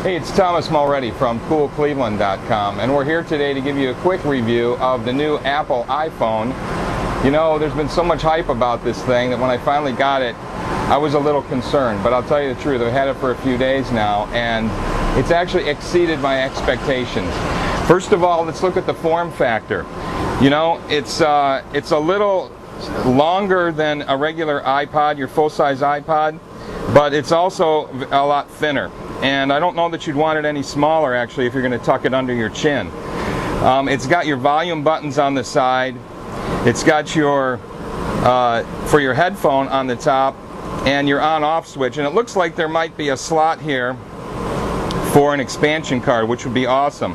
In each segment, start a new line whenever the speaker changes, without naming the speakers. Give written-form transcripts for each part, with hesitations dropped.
Hey, it's Thomas Mulready from CoolCleveland.com, and we're here today to give you a quick review of the new Apple iPhone. You know, there's been so much hype about this thing that when I finally got it, I was a little concerned, but I'll tell you the truth, I've had it for a few days now, and it's actually exceeded my expectations. First of all, let's look at the form factor. You know, it's a little longer than a regular iPod, your full-size iPod, but it's also a lot thinner. And I don't know that you'd want it any smaller, actually, if you're going to tuck it under your chin. It's got your volume buttons on the side. It's got your, for your headphone on the top, and your on-off switch. And it looks like there might be a slot here for an expansion card, which would be awesome.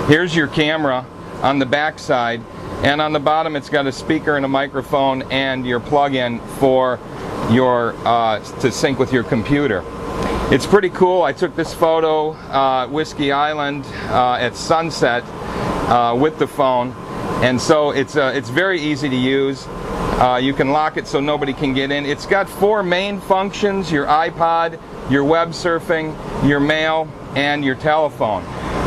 Here's your camera on the back side, and on the bottom it's got a speaker and a microphone and your plug-in for your to sync with your computer. It's pretty cool. I took this photo Whiskey Island at sunset with the phone, and so it's very easy to use. You can lock it so nobody can get in. It's got 4 main functions: your iPod, your web surfing, your mail, and your telephone.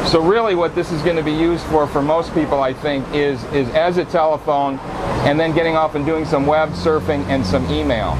So really what this is going to be used for most people, I think, is as a telephone, and then getting off and doing some web surfing and some email.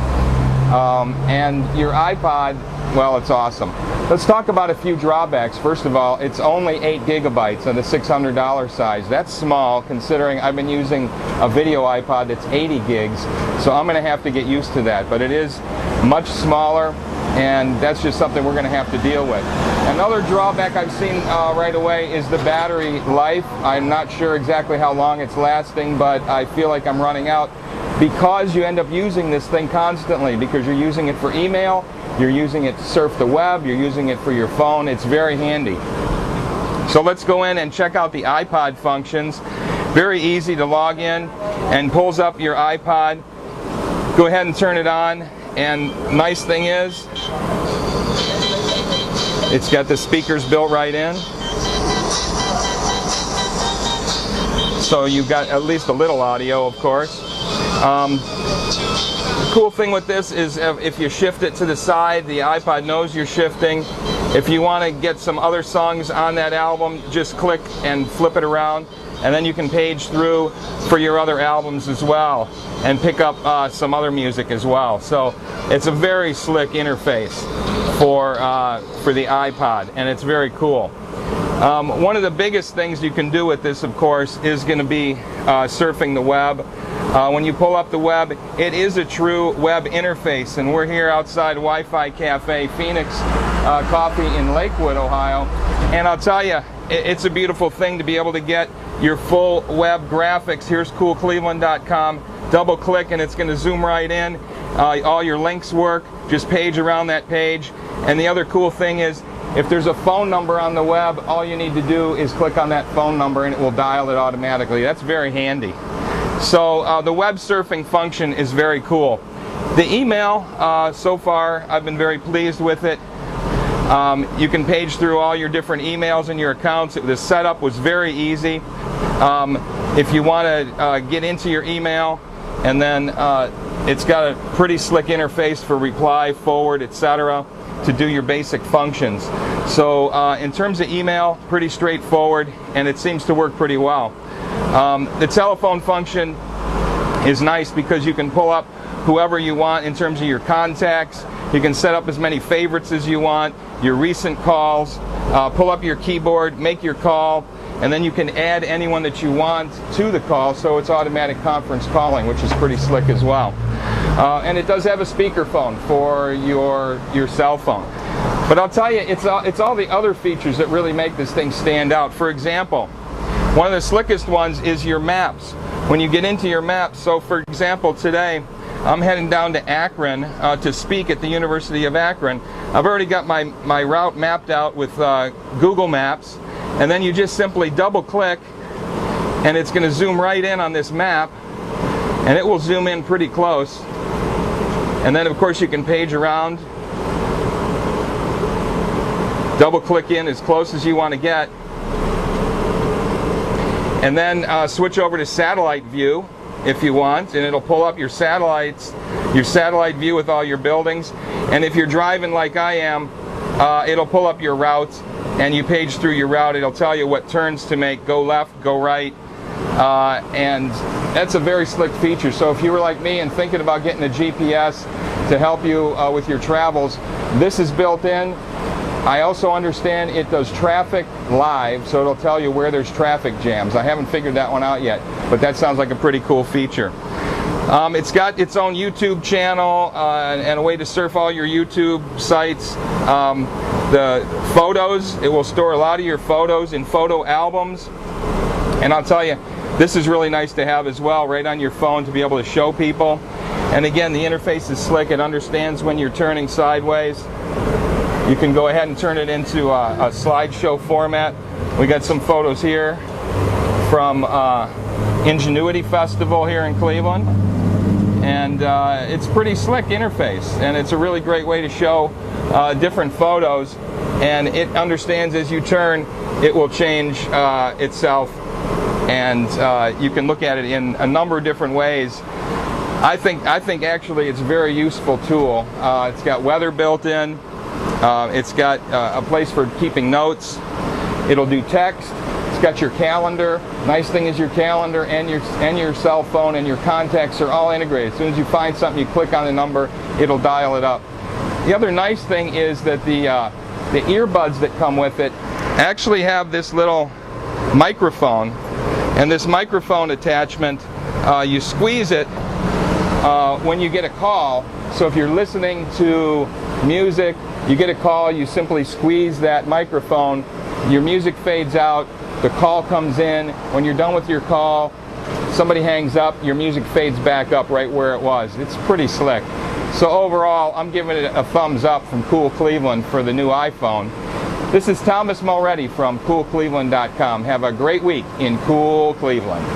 And your iPod, well, it's awesome. Let's talk about a few drawbacks. First of all, it's only 8 gigabytes on the $600 size. That's small, considering I've been using a video iPod that's 80 gigs, so I'm going to have to get used to that. But it is much smaller, and that's just something we're going to have to deal with. Another drawback I've seen right away is the battery life. I'm not sure exactly how long it's lasting, but I feel like I'm running out, because you end up using this thing constantly, because you're using it for email, you're using it to surf the web, you're using it for your phone. It's very handy. So let's go in and check out the iPod functions. Very easy to log in, and pulls up your iPod. Go ahead and turn it on, and nice thing is it's got the speakers built right in, so you've got at least a little audio, of course. The cool thing with this is if you shift it to the side, the iPod knows you're shifting. If you want to get some other songs on that album, just click and flip it around, and then you can page through for your other albums as well, and pick up some other music as well. So it's a very slick interface for the iPod, and it's very cool. One of the biggest things you can do with this, of course, is going to be surfing the web. When you pull up the web, it is a true web interface, and we're here outside Wi-Fi Cafe Phoenix Coffee in Lakewood, Ohio, and I'll tell you, it's a beautiful thing to be able to get your full web graphics. Here's CoolCleveland.com. Double click and it's going to zoom right in. All your links work. Just page around that page. And the other cool thing is, if there's a phone number on the web, all you need to do is click on that phone number and it will dial it automatically. That's very handy. So the web surfing function is very cool. The email, so far, I've been very pleased with it. You can page through all your different emails and your accounts. The setup was very easy. If you want to get into your email, and then it's got a pretty slick interface for reply, forward, etc., to do your basic functions. So in terms of email, pretty straightforward, and it seems to work pretty well. The telephone function is nice because you can pull up whoever you want in terms of your contacts. You can set up as many favorites as you want, your recent calls, pull up your keyboard, make your call, and then you can add anyone that you want to the call, so it's automatic conference calling, which is pretty slick as well. And it does have a speakerphone for your cell phone. But I'll tell you, it's all the other features that really make this thing stand out. For example, one of the slickest ones is your maps. When you get into your maps, so for example, today I'm heading down to Akron to speak at the University of Akron. I've already got my route mapped out with Google Maps, and then you just simply double click and it's going to zoom right in on this map, and it will zoom in pretty close. And then of course you can page around, double click in as close as you want to get, and then switch over to satellite view if you want, and it'll pull up your satellite view with all your buildings. And if you're driving like I am, it'll pull up your route and you page through your route. It'll tell you what turns to make, go left, go right, and that's a very slick feature. So if you were like me and thinking about getting a GPS to help you with your travels, this is built in. I also understand it does traffic live, so it'll tell you where there's traffic jams. I haven't figured that one out yet, but that sounds like a pretty cool feature. It's got its own YouTube channel and a way to surf all your YouTube sites. The photos, it will store a lot of your photos in photo albums. And I'll tell you, this is really nice to have as well, right on your phone to be able to show people. And again, the interface is slick. It understands when you're turning sideways. You can go ahead and turn it into a slideshow format. We got some photos here from Ingenuity Festival here in Cleveland. And it's pretty slick interface, and it's a really great way to show different photos. And it understands as you turn, it will change itself, and you can look at it in a number of different ways. I think actually it's a very useful tool. It's got weather built in. It's got a place for keeping notes. It'll do text. It's got your calendar. Nice thing is your calendar and your cell phone and your contacts are all integrated. As soon as you find something, you click on the number, it'll dial it up. The other nice thing is that the earbuds that come with it actually have this little microphone, and this microphone attachment, you squeeze it when you get a call. So if you're listening to music, you get a call, you simply squeeze that microphone, your music fades out, the call comes in. When you're done with your call, somebody hangs up, your music fades back up right where it was. It's pretty slick. So overall, I'm giving it a thumbs up from CoolCleveland for the new iPhone. This is Thomas Mulready from CoolCleveland.com. Have a great week in Cool Cleveland.